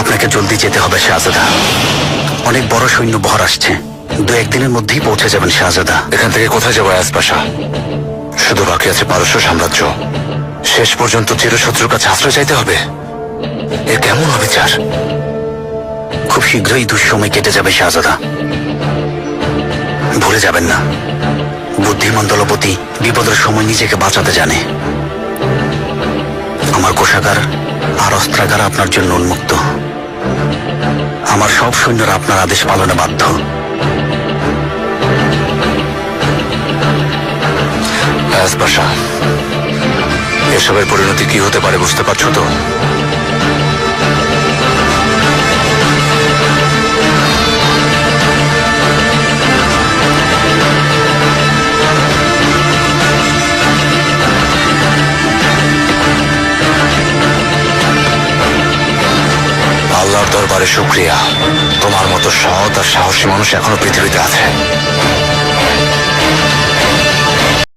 আপনাকে জলদি যেতে হবে শাহজাদা। অনেক বড় সৈন্য বহর আসছে। 2-1 দিনের মধ্যেই পৌঁছে যাবেন শাহজাদা। এখান থেকে কোথায় যাবো আয়াজ পাশা? শুধু বাকি আছে পারস্য সাম্রাজ্য। শেষ পর্যন্ত চিরশত্রুর কাছে আশ্রয় চাইতে হবে? এ কেমন অবিচার? খুব শীঘ্রই দুঃসময় কেটে যাবে শাহজাদা। ভুলে যাবেন না, বুদ্ধিমান দলপতি বিপদের সময় নিজেকে বাঁচাতে জানে। আমার কোষাগার আর অস্ত্রাগার আপনার জন্য উন্মুক্ত। আমার সব সৈন্যরা আপনার আদেশ পালনে বাধ্য। আয়াজ পাশা, এসবের পরিণতি কি হতে পারে বুঝতে পারছো তো? আল্লাহর দরবারে শুকরিয়া, তোমার মতো সৎ আর সাহসী মানুষ এখনো পৃথিবীতে আছে।